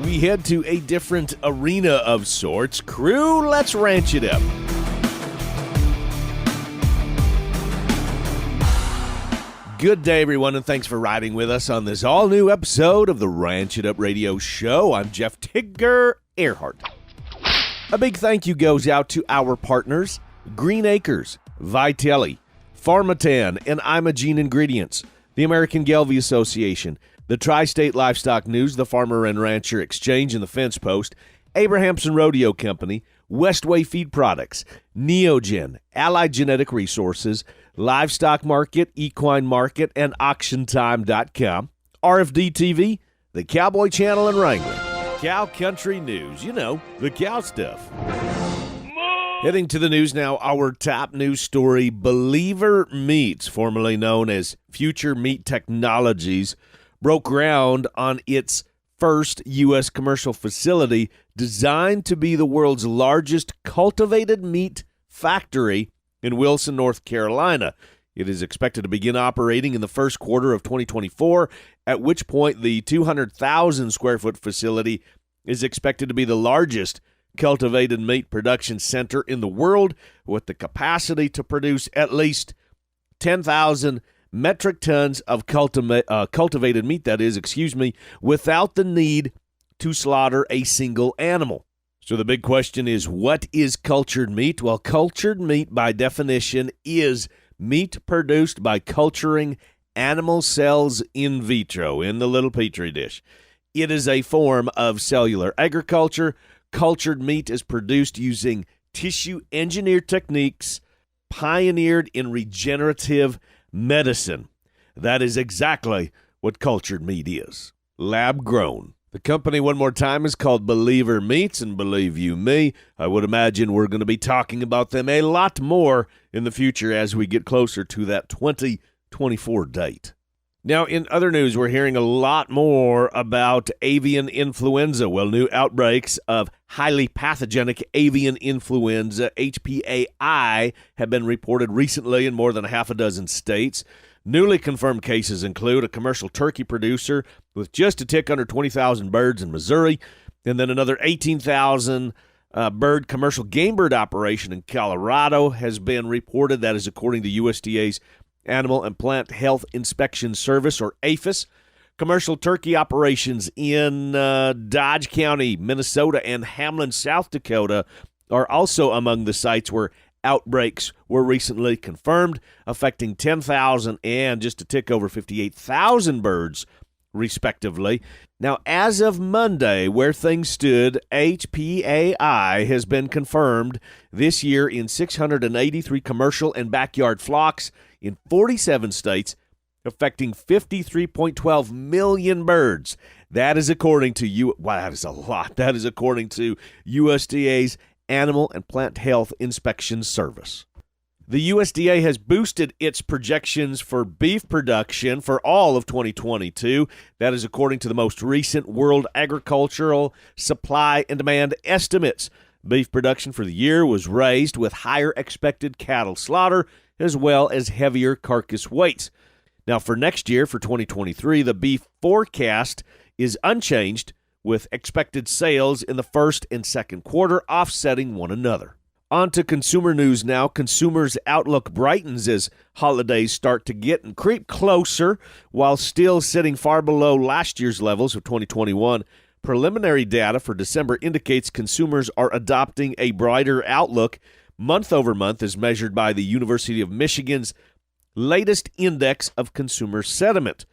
we head to a different arena of sorts. Crew, let's ranch it up. Good day, everyone, and thanks for riding with us on this all-new episode of the Ranch It Up Radio Show. I'm Jeff Tigger Erhardt. A big thank you goes out to our partners, Green Acres, Vitelli, Pharmatan, and Imogene Ingredients, the American Gelbvieh Association, the Tri-State Livestock News, the Farmer and Rancher Exchange, and the Fence Post, Abrahamson Rodeo Company, Westway Feed Products, Neogen, Allied Genetic Resources, Livestock Market, Equine Market, and AuctionTime.com, RFD TV, the Cowboy Channel, and Wrangler. Cow Country News, you know, the cow stuff. Heading to the news now, our top news story, Believer Meats, formerly known as Future Meat Technologies, broke ground on its first U.S. commercial facility designed to be the world's largest cultivated meat factory in Wilson, North Carolina. It is expected to begin operating in the first quarter of 2024, at which point the 200,000 square foot facility is expected to be the largest cultivated meat production center in the world, with the capacity to produce at least 10,000 metric tons of cultivated meat, without the need to slaughter a single animal. So the big question is, what is cultured meat? Well, cultured meat, by definition, is meat produced by culturing animal cells in vitro, in the little petri dish. It is a form of cellular agriculture. Cultured meat is produced using tissue-engineered techniques pioneered in regenerative medicine. That is exactly what cultured meat is. Lab-grown. The company, one more time, is called Believer Meats, and believe you me, I would imagine we're going to be talking about them a lot more in the future as we get closer to that 2024 date. Now, in other news, we're hearing a lot more about avian influenza. Well, new outbreaks of highly pathogenic avian influenza, HPAI, have been reported recently in more than a half a dozen states. Newly confirmed cases include a commercial turkey producer with just a tick under 20,000 birds in Missouri, and then another 18,000 bird commercial game bird operation in Colorado has been reported. That is according to USDA's Animal and Plant Health Inspection Service, or APHIS. Commercial turkey operations in Dodge County, Minnesota, and Hamlin, South Dakota are also among the sites where outbreaks were recently confirmed, affecting 10,000 and just a tick over 58,000 birds, respectively. Now, as of Monday, where things stood, HPAI has been confirmed this year in 683 commercial and backyard flocks in 47 states, affecting 53.12 million birds. That is according to that is a lot. That is according to USDA's Animal and Plant Health Inspection Service. The USDA has boosted its projections for beef production for all of 2022. That is according to the most recent World Agricultural Supply and Demand estimates. Beef production for the year was raised with higher expected cattle slaughter as well as heavier carcass weights. Now, for next year, for 2023, the beef forecast is unchanged, with expected sales in the first and second quarter offsetting one another. On to consumer news now. Consumers' outlook brightens as holidays start to get and creep closer, while still sitting far below last year's levels of 2021. Preliminary data for December indicates consumers are adopting a brighter outlook month over month, as measured by the University of Michigan's latest index of consumer sentiment.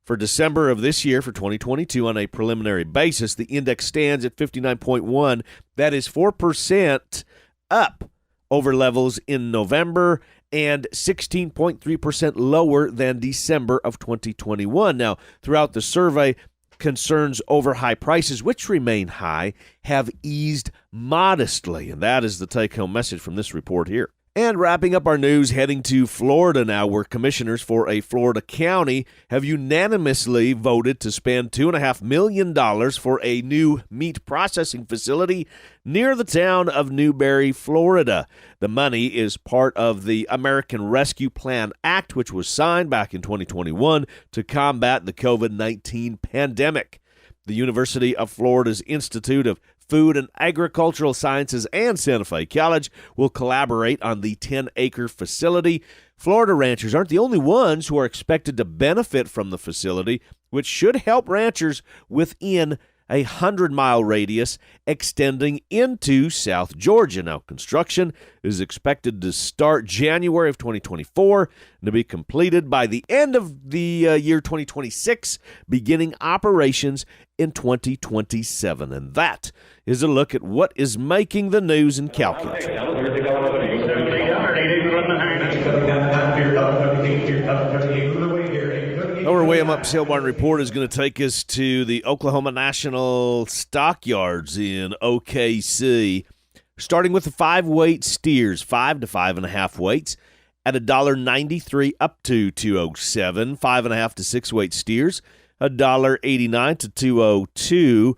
For December of this year, for 2022, on a preliminary basis, the index stands at 59.1. That is 4% up over levels in November and 16.3% lower than December of 2021. Now, throughout the survey, concerns over high prices, which remain high, have eased modestly. And that is the take-home message from this report here. And wrapping up our news, heading to Florida now, where commissioners for a Florida county have unanimously voted to spend $2.5 million for a new meat processing facility near the town of Newberry, Florida. The money is part of the American Rescue Plan Act, which was signed back in 2021 to combat the COVID-19 pandemic. The University of Florida's Institute of Food and Agricultural Sciences and Santa Fe College will collaborate on the 10-acre facility. Florida ranchers aren't the only ones who are expected to benefit from the facility, which should help ranchers within a 100-mile radius extending into South Georgia. Now, construction is expected to start January of 2024 and to be completed by the end of the year 2026, beginning operations in 2027. And that is a look at what is making the news in cow country. Our William Upsale Barn Report is going to take us to the Oklahoma National Stockyards in OKC, starting with the 5-weight steers, 5 to 5.5 weights at $1.93 up to $2.07, 5.5 to 6-weight steers, $1.89 to $2.02,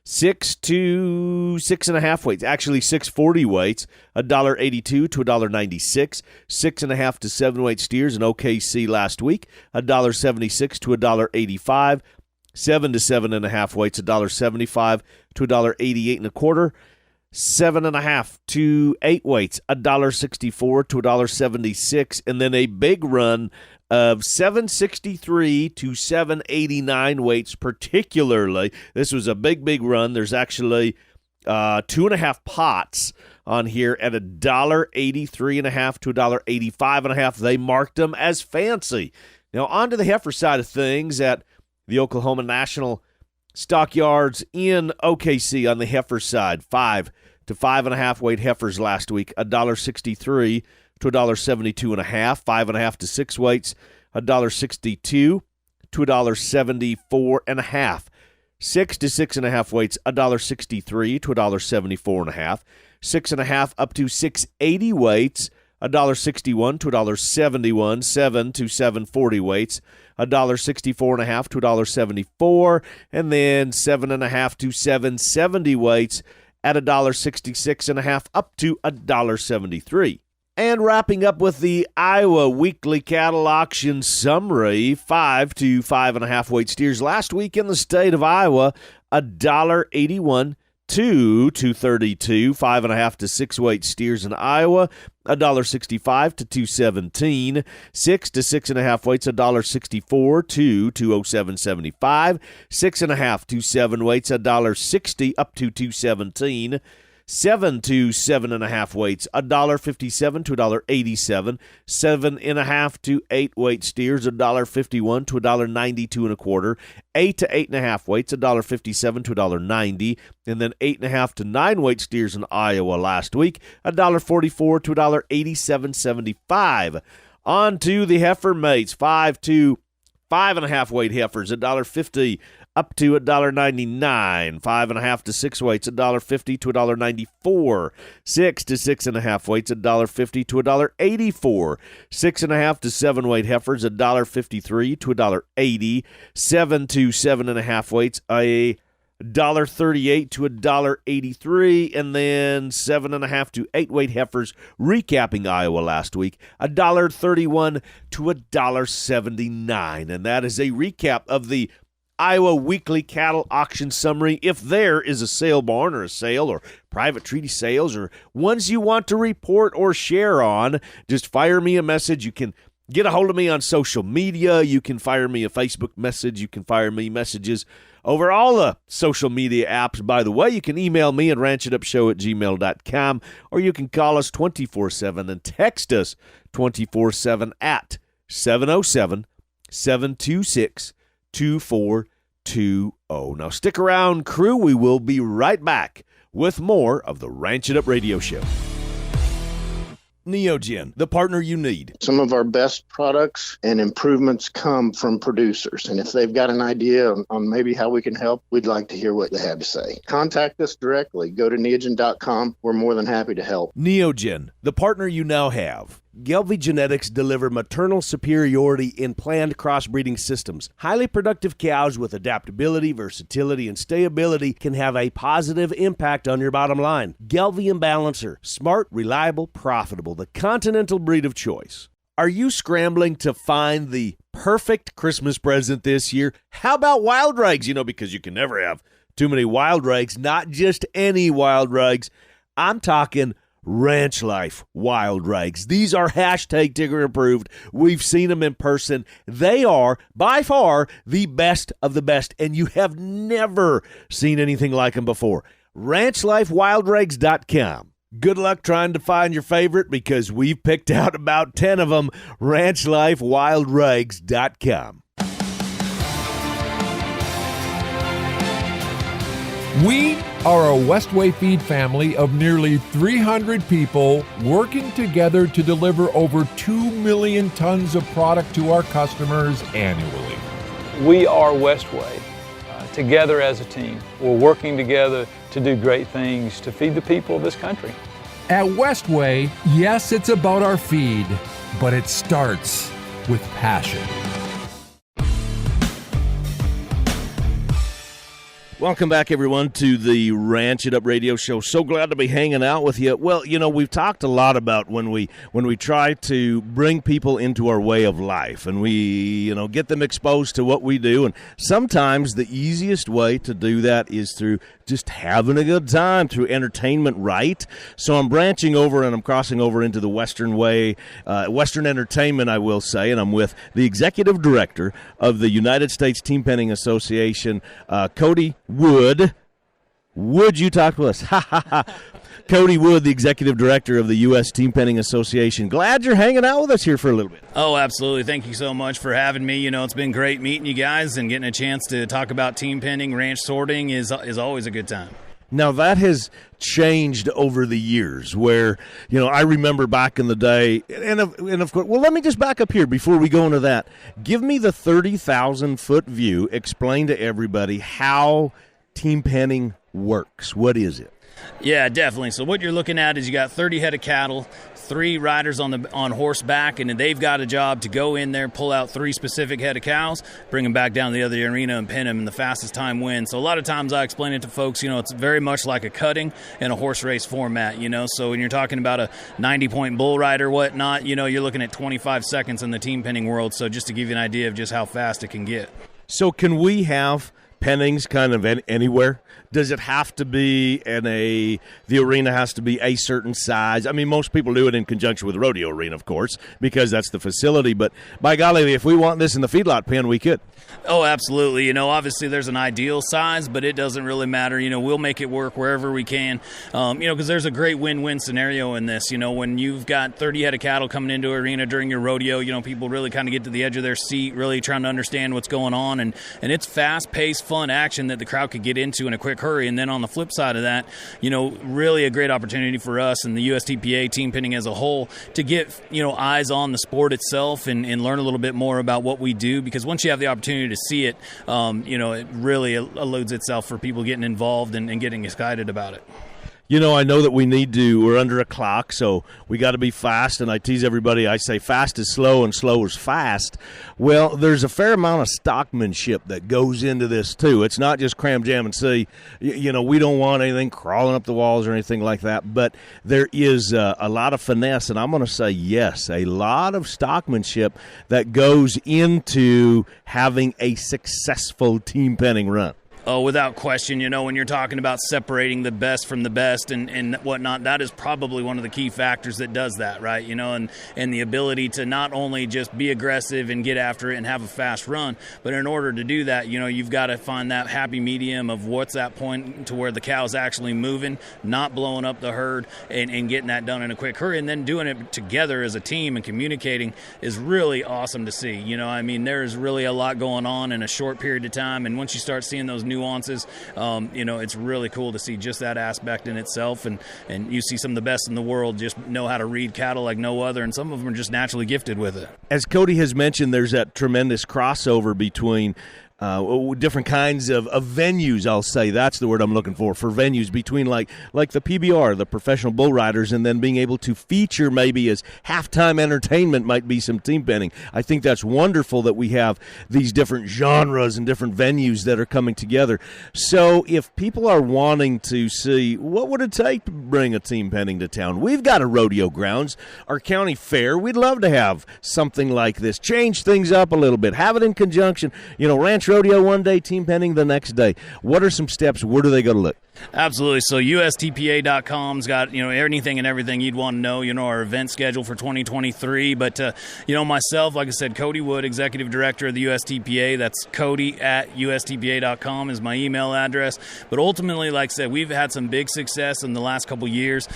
6 to 6.5 weights, actually 640 weights, $1.82 to $1.96, 6.5 to 7-weight steers in OKC last week, $1.76 to $1.85, 7 to 7.5 weights, $1.75 to $1.88 and a quarter, 7.5 to 8 weights, $1.64 to $1.76, and then a big run of 763 to 789 weights, particularly. This was a big run. There's actually 2.5 pots on here at $1.83.5 to $1.85.5. They marked them as fancy. Now, on to the heifer side of things at the Oklahoma National Stockyards in OKC on the heifer side. 5 to 5.5 weight heifers last week, $1.63 to $1.72.5, 5.5 to 6 weights, $1.62 to $1.74.5, 6 to 6.5 weights, $1.63 to $1.74.5, 6.5 up to 680 weights, $1.61 to $1.71, 7 to 740 weights, $1.64.5 to $1.74, and then 7.5 to 770 weights at $1.66.5 up to $1.73. And wrapping up with the Iowa Weekly Cattle Auction Summary, 5 to 5.5 weight steers last week in the state of Iowa, $1.81 to $2.32, 5.5 to 6 weight steers in Iowa, $1.65 to $2.17, 6 to 6.5 weights, $1.64 to $2.07.75, 6.5 to 7 weights, $1.60 up to $2.17, 7 to 7.5 weights, $1.57 to $1.87, 7.5 to 8 weight steers, $1.51 to $1.92 and a quarter, 8 to 8.5 weights, $1.57 to $1.90, and then 8.5 to 9 weight steers in Iowa last week, $1.44 to $1.87.75. On to the heifer mates, 5 to 5.5 weight heifers, $1.50 up to $1.99, 5.5 to 6 weights, $1.50 to $1.94, 6 to 6.5 weights, $1.50 to $1.84, 6.5 to 7 weight heifers, $1.53 to $1.80, 7 to 7.5 weights, $1.38 to $1.83, and then 7.5 to 8 weight heifers, recapping Iowa last week, $1.31 to $1.79, and that is a recap of the Iowa Weekly Cattle Auction Summary. If there is a sale barn or a sale or private treaty sales or ones you want to report or share on, just fire me a message. You can get a hold of me on social media. You can fire me a Facebook message. You can fire me messages over all the social media apps. By the way, you can email me at ranchitupshow@gmail.com, or you can call us 24/7 and text us 24/7 at 707-726-2420. Now stick around, crew. We will be right back with more of the Ranch It Up Radio Show. Neogen, the partner you need. Some of our best products and improvements come from producers. And if they've got an idea on maybe how we can help, we'd like to hear what they have to say. Contact us directly. Go to neogen.com. We're more than happy to help. Neogen, the partner you now have. Gelbvieh Genetics deliver maternal superiority in planned crossbreeding systems. Highly productive cows with adaptability, versatility, and stayability can have a positive impact on your bottom line. Gelbvieh and Balancer, smart, reliable, profitable, the continental breed of choice. Are you scrambling to find the perfect Christmas present this year? How about wild rags? Because you can never have too many wild rags, not just any wild rags. I'm talking Ranch Life wild rags. These are hashtag Tigger approved. We've seen them in person. They are by far the best of the best, and you have never seen anything like them before. RanchLifeWildRags.com. Good luck trying to find your favorite because we've picked out about 10 of them. RanchLifeWildRags.com. We are a Westway feed family of nearly 300 people working together to deliver over 2 million tons of product to our customers annually. We are Westway, together as a team. We're working together to do great things to feed the people of this country. At Westway, yes, it's about our feed, but it starts with passion. Welcome back, everyone, to the Ranch It Up radio show. So glad to be hanging out with you. Well, we've talked a lot about when we try to bring people into our way of life and we, get them exposed to what we do. And sometimes the easiest way to do that is through just having a good time, through entertainment, right? So I'm branching over and I'm crossing over into the Western way, Western entertainment, I will say, and I'm with the executive director of the United States Team Penning Association, Cody Wood. Would you talk to us? Cody Wood, the executive director of the U.S. Team Penning Association. Glad you're hanging out with us here for a little bit. Oh, absolutely. Thank you so much for having me. It's been great meeting you guys and getting a chance to talk about team penning. Ranch sorting is always a good time. Now, that has changed over the years where, I remember back in the day, and of course, well, let me just back up here before we go into that. Give me the 30,000-foot view. Explain to everybody how team penning works. What is it? Yeah, definitely. So what you're looking at is you got 30 head of cattle, 3 riders on horseback, and they've got a job to go in there, pull out 3 specific head of cows, bring them back down to the other arena and pin them, and the fastest time wins. So a lot of times I explain it to folks, it's very much like a cutting in a horse race format, So when you're talking about a 90-point bull rider, whatnot, you're looking at 25 seconds in the team penning world. So just to give you an idea of just how fast it can get. So can we have pennings kind of anywhere? Does it have to be the arena has to be a certain size? I mean, most people do it in conjunction with the rodeo arena, of course, because that's the facility. But by golly, if we want this in the feedlot pen, we could. Oh, absolutely. Obviously there's an ideal size, but it doesn't really matter. We'll make it work wherever we can, because there's a great win-win scenario in this. When you've got 30 head of cattle coming into an arena during your rodeo, people really kind of get to the edge of their seat, really trying to understand what's going on. And it's fast-paced, fun action that the crowd could get into in a quick hurry. And then on the flip side of that, really a great opportunity for us and the USTPA team penning as a whole to get, eyes on the sport itself and learn a little bit more about what we do. Because once you have the opportunity to see it, it really eludes itself for people getting involved and getting excited about it. I know that we're under a clock, so we got to be fast, and I tease everybody, I say fast is slow and slow is fast. Well, there's a fair amount of stockmanship that goes into this, too. It's not just cram, jam, and see. We don't want anything crawling up the walls or anything like that, but there is a lot of finesse, and I'm going to say yes, a lot of stockmanship that goes into having a successful team penning run. Oh, without question, when you're talking about separating the best from the best and whatnot, that is probably one of the key factors that does that, right? And the ability to not only just be aggressive and get after it and have a fast run, but in order to do that, you've got to find that happy medium of what's that point to where the cow's actually moving, not blowing up the herd, and getting that done in a quick hurry, and then doing it together as a team and communicating is really awesome to see. There's really a lot going on in a short period of time, and once you start seeing those nuances, it's really cool to see just that aspect in itself, and you see some of the best in the world just know how to read cattle like no other, and some of them are just naturally gifted with it. As Cody has mentioned, there's that tremendous crossover between different kinds of venues, I'll say. That's the word I'm looking for venues between like the PBR, the professional bull riders, and then being able to feature maybe as halftime entertainment might be some team penning. I think that's wonderful that we have these different genres and different venues that are coming together. So if people are wanting to see what would it take to bring a team penning to town, we've got a rodeo grounds, our county fair. We'd love to have something like this. Change things up a little bit. Have it in conjunction. Ranch rodeo one day, team penning the next day. What are some steps? Where do they go to look? Absolutely. So USTPA.com's got, anything and everything you'd want to know, our event schedule for 2023. But, myself, like I said, Cody Wood, Executive Director of the USTPA. That's Cody@USTPA.com is my email address. But ultimately, like I said, we've had some big success in the last couple years.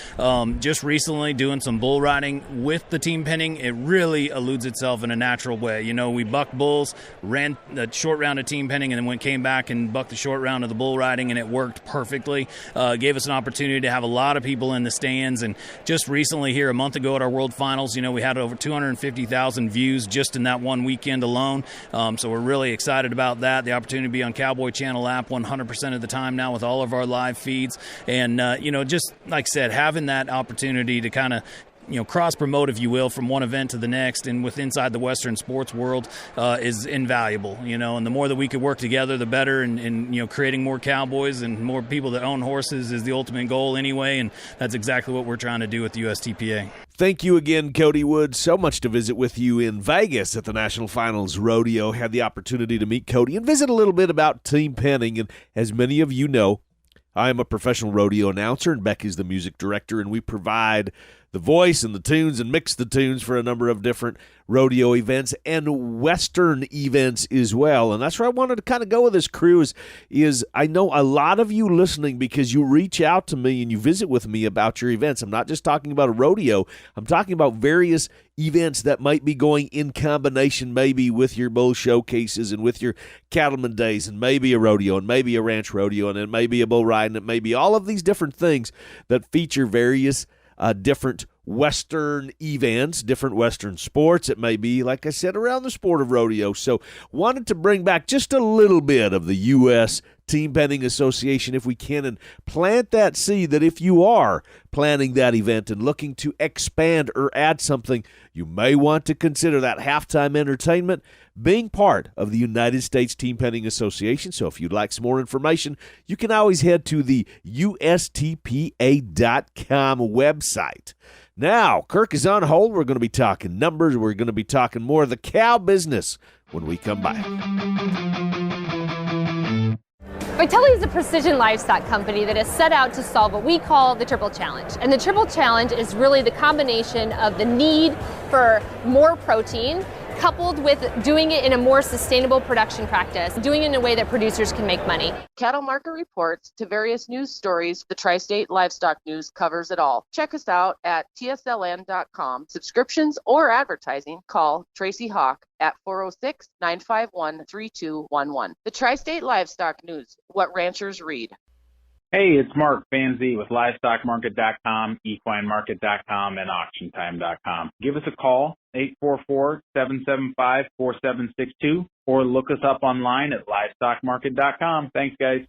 Just recently doing some bull riding with the team penning. It really eludes itself in a natural way. We bucked bulls, ran a short round of team penning, and then came back and bucked the short round of the bull riding, and it worked perfectly. Gave us an opportunity to have a lot of people in the stands. And just recently here, a month ago at our World Finals, we had over 250,000 views just in that one weekend alone. So we're really excited about that. The opportunity to be on Cowboy Channel app 100% of the time now with all of our live feeds. And, just like I said, having that opportunity to kind of cross promote, if you will, from one event to the next and with inside the Western sports world is invaluable, and the more that we could work together, the better. And creating more cowboys and more people that own horses is the ultimate goal anyway. And that's exactly what we're trying to do with the USTPA. Thank you again, Cody Wood. So much to visit with you in Vegas at the National Finals Rodeo. Had the opportunity to meet Cody and visit a little bit about team penning. And as many of you know, I am a professional rodeo announcer, and Becky's the music director, and we provide the voice and the tunes and mix the tunes for a number of different rodeo events and Western events as well. And that's where I wanted to kind of go with this crew is I know a lot of you listening because you reach out to me and you visit with me about your events. I'm not just talking about a rodeo. I'm talking about various events that might be going in combination maybe with your bull showcases and with your cattleman days and maybe a rodeo and maybe a ranch rodeo and it may be a bull ride and it may be all of these different things that feature various different Western events, different Western sports. It may be, like I said, around the sport of rodeo. So wanted to bring back just a little bit of the U.S. Team Penning Association if we can and plant that seed that if you are planning that event and looking to expand or add something, you may want to consider that halftime entertainment being part of the United States Team Penning Association. So if you'd like some more information, you can always head to the USTPA.com website. Now, Kirk is on hold. We're going to be talking numbers. We're going to be talking more of the cow business when we come back. Vitelli is a precision livestock company that has set out to solve what we call the triple challenge. And the triple challenge is really the combination of the need for more protein coupled with doing it in a more sustainable production practice, doing it in a way that producers can make money. Cattle market reports to various news stories, the Tri-State Livestock News covers it all. Check us out at tsln.com. Subscriptions or advertising, call Tracy Hawk at 406-951-3211. The Tri-State Livestock News, what ranchers read. Hey, it's Mark Fanzi with LivestockMarket.com, EquineMarket.com, and AuctionTime.com. Give us a call, 844-775-4762, or look us up online at LivestockMarket.com. Thanks, guys.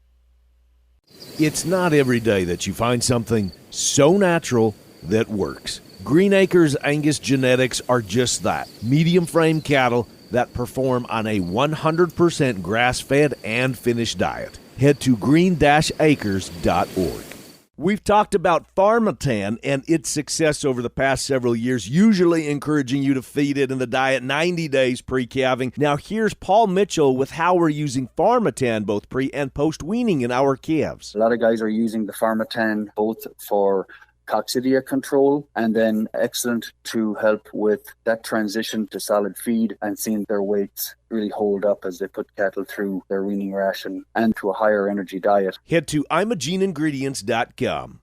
It's not every day that you find something so natural that works. Green Acres Angus genetics are just that. Medium frame cattle that perform on a 100% grass-fed and finished diet. Head to green-acres.org. We've talked about Pharmatan and its success over the past several years, usually encouraging you to feed it in the diet 90 days pre-calving. Now here's Paul Mitchell with how we're using Pharmatan both pre- and post-weaning in our calves. A lot of guys are using the Pharmatan both for coccidia control and then excellent to help with that transition to solid feed and seeing their weights really hold up as they put cattle through their weaning ration and to a higher energy diet. Head to imageneingredients.com.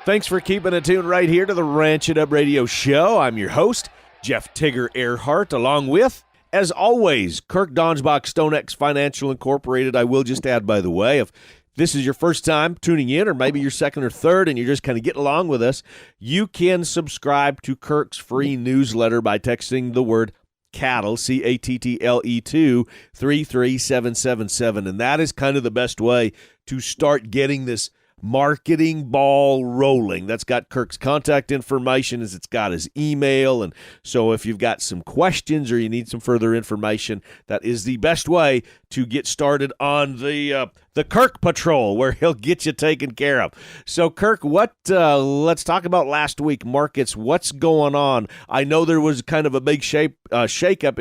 Thanks for keeping it tuned right here to the Ranch It Up Radio Show. I'm your host, Jeff Tigger Erhardt, along with, as always, Kirk Donsbach, StoneX Financial Incorporated. I will just add, by the way, if this is your first time tuning in, or maybe your second or third, and you're just kind of getting along with us, you can subscribe to Kirk's free newsletter by texting the word cattle, CATTLE, to 33777. And that is kind of the best way to start getting this marketing ball rolling. That's got Kirk's contact information, as it's got his email. And so if you've got some questions or you need some further information, that is the best way to get started on the Kirk Patrol, where he'll get you taken care of. So Kirk, let's talk about last week markets. What's going on? I know there was kind of a big shakeup,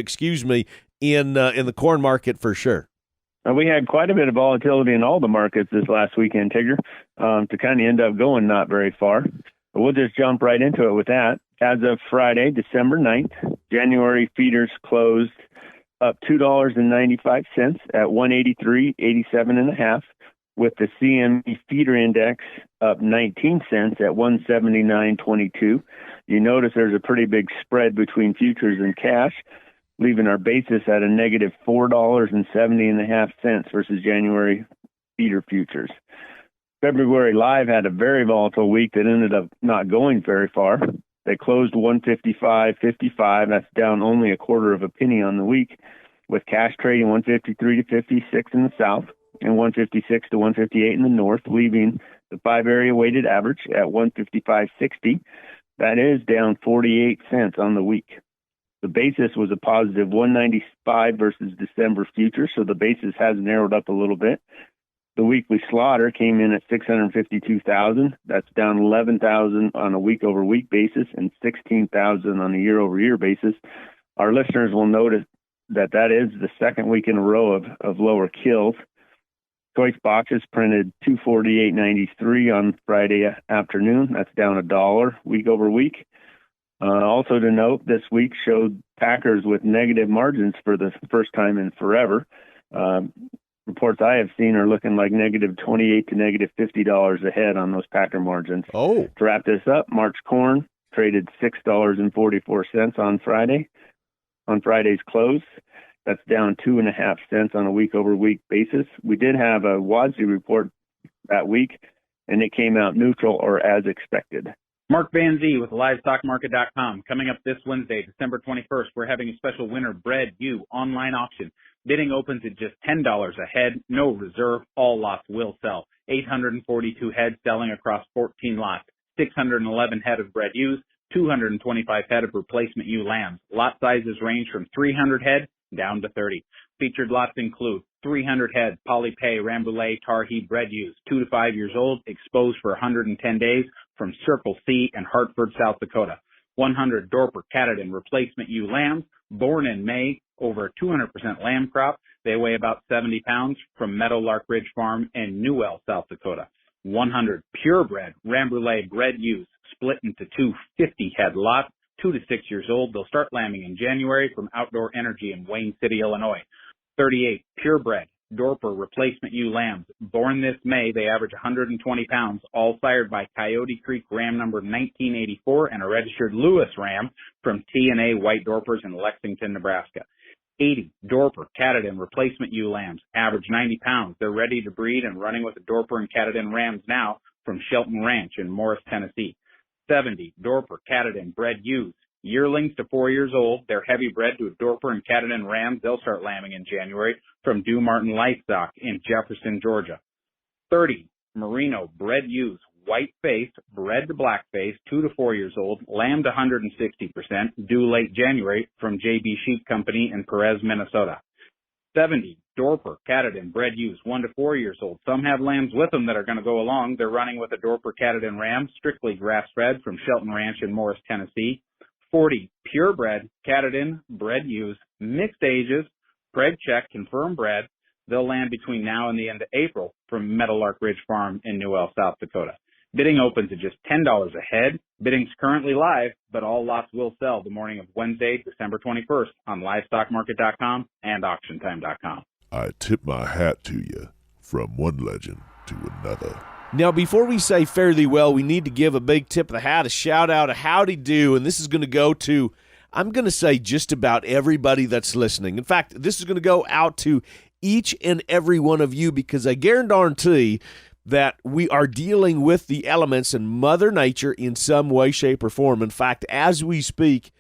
in the corn market for sure. We had quite a bit of volatility in all the markets this last weekend, Tigger, to kind of end up going not very far. But we'll just jump right into it with that. As of Friday, December 9th, January feeders closed up $2.95 at 183.87.5, with the CME feeder index up 19 cents at 179.22. You notice there's a pretty big spread between futures and cash, leaving our basis at a negative $4.70.5 versus January feeder futures. February live had a very volatile week that ended up not going very far. They closed 155.55. That's down only a quarter of a penny on the week, with cash trading 153 to 56 in the south and 156 to 158 in the north, leaving the 5-area weighted average at 155.60. That is down 48 cents on the week. The basis was a positive 195 versus December futures, so the basis has narrowed up a little bit. The weekly slaughter came in at 652,000. That's down 11,000 on a week-over-week basis and 16,000 on a year-over-year basis. Our listeners will notice that is the second week in a row of lower kills. Choice boxes printed 248.93 on Friday afternoon. That's down $1 week over week. Also to note, this week showed packers with negative margins for the first time in forever. Reports I have seen are looking like negative $28 to negative $50 a head on those packer margins. Oh. To wrap this up, March corn traded $6.44 on Friday. On Friday's close, that's down 2.5 cents on a week-over-week basis. We did have a WASDE report that week, and it came out neutral or as expected. Mark Van Zee with LivestockMarket.com. Coming up this Wednesday, December 21st, we're having a special winter bred ewe online auction. Bidding opens at just $10 a head, no reserve. All lots will sell. 842 head selling across 14 lots. 611 head of bred ewes, 225 head of replacement ewe lambs. Lot sizes range from 300 head down to 30. Featured lots include 300 head Poly Pay, Rambouillet, Tarhee bred ewes, 2 to 5 years old, exposed for 110 days from Circle C and Hartford, South Dakota. 100 Dorper Catadin replacement ewe lambs, born in May, over a 200% lamb crop. They weigh about 70 pounds from Meadowlark Ridge Farm in Newell, South Dakota. 100 purebred Rambouillet bred ewes, split into two 50-head lots, 2 to 6 years old. They'll start lambing in January from Outdoor Energy in Wayne City, Illinois. 38 purebred Dorper replacement ewe lambs, born this May. They average 120 pounds, all sired by Coyote Creek Ram number 1984 and a registered Lewis Ram from T&A White Dorpers in Lexington, Nebraska. 80 Dorper Catadin replacement ewe lambs, average 90 pounds. They're ready to breed and running with the Dorper and Catadin Rams now from Shelton Ranch in Morris, Tennessee. 70 Dorper Catadin bred ewes, yearlings to 4 years old. They're heavy bred to Dorper and Catadin Rams. They'll start lambing in January from Dew Martin Livestock in Jefferson, Georgia. 30 Merino bred ewes, white-faced, bred to black-faced, 2 to 4 years old, lambed 160%, due late January from JB Sheep Company in Perez, Minnesota. 70 Dorper Catadin bred ewes, 1 to 4 years old. Some have lambs with them that are going to go along. They're running with a Dorper Catadin Ram, strictly grass-fed from Shelton Ranch in Morris, Tennessee. 40 purebred Catadin bred ewes, mixed ages, preg check, confirmed bred. They'll land between now and the end of April from Meadowlark Ridge Farm in Newell, South Dakota. Bidding opens at just $10 a head. Bidding's currently live, but all lots will sell the morning of Wednesday, December 21st on LivestockMarket.com and AuctionTime.com. I tip my hat to you, from one legend to another. Now, before we say fare thee well, we need to give a big tip of the hat, a shout-out, a howdy do, and this is going to go to, I'm going to say, just about everybody that's listening. In fact, this is going to go out to each and every one of you, because I guarantee that we are dealing with the elements and Mother Nature in some way, shape, or form. In fact, as we speak,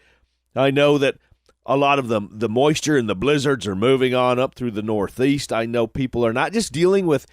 I know that a lot of the moisture and the blizzards are moving on up through the Northeast. I know people are not just dealing with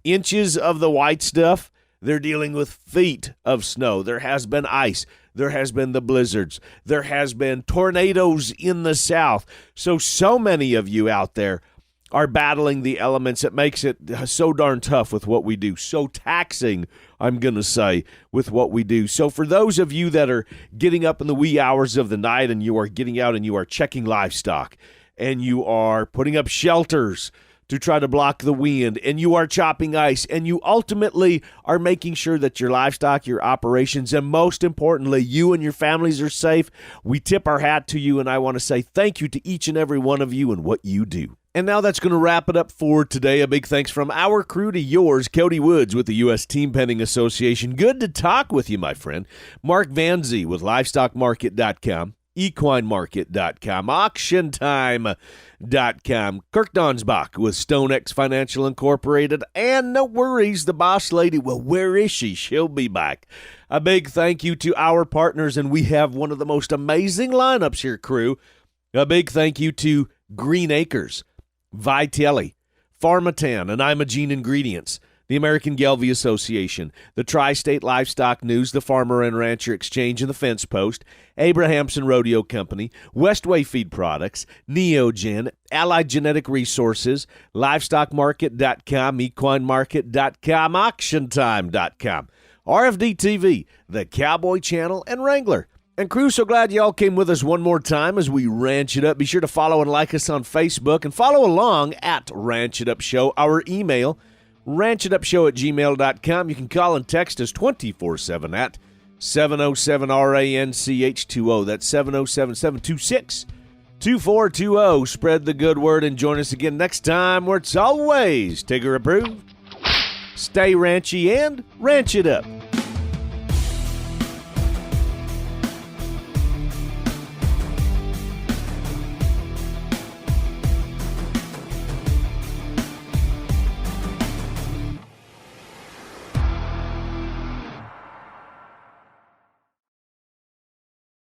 inches of the white stuff, they're dealing with feet of snow. There has been ice. There has been the blizzards. There has been tornadoes in the south. So many of you out there are battling the elements. It makes it so darn tough with what we do, so taxing, I'm going to say, with what we do. So for those of you that are getting up in the wee hours of the night and you are getting out and you are checking livestock and you are putting up shelters to try to block the wind and you are chopping ice and you ultimately are making sure that your livestock, your operations, and most importantly, you and your families are safe, we tip our hat to you, and I want to say thank you to each and every one of you and what you do. And now that's going to wrap it up for today. A big thanks from our crew to yours, Cody Woods with the U.S. Team Penning Association. Good to talk with you, my friend. Mark Vanzie with LivestockMarket.com, EquineMarket.com, AuctionTime.com, Kirk Donsbach with StoneX Financial Incorporated, and no worries, the Boss Lady, well, where is she? She'll be back. A big thank you to our partners, and we have one of the most amazing lineups here, crew. A big thank you to Green Acres, Vitelli, Pharmatan, and Imogene Ingredients, the American Gelbvieh Association, the Tri-State Livestock News, the Farmer and Rancher Exchange and the Fence Post, Abrahamson Rodeo Company, Westway Feed Products, Neogen, Allied Genetic Resources, LivestockMarket.com, EquineMarket.com, AuctionTime.com, RFD TV, the Cowboy Channel, and Wrangler. And crew, so glad y'all came with us one more time as we ranch it up. Be sure to follow and like us on Facebook and follow along at Ranch It Up Show. Our email, ranchitupshow@gmail.com. You can call and text us 24/7 at 707-RANCH20. That's 707-726-2420. Spread the good word and join us again next time where it's always Tigger approved. Stay ranchy and ranch it up.